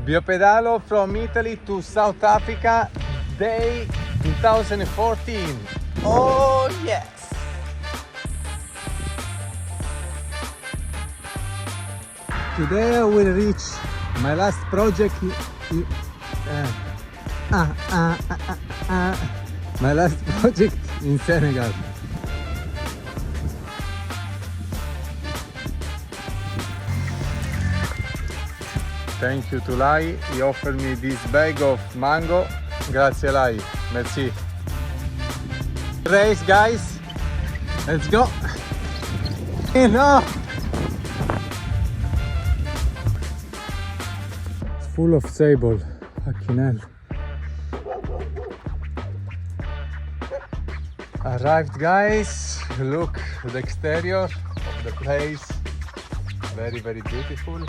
Biopedalo from Italy to South Africa, day 2014. Oh yes! Today I will reach my last project. My last project in Senegal. Thank you to Lai, he offered me this bag of mango. Grazie Lai, merci. Race guys, let's go. No! It's full of sable, fucking hell. Arrived guys, look at the exterior of the place, very beautiful.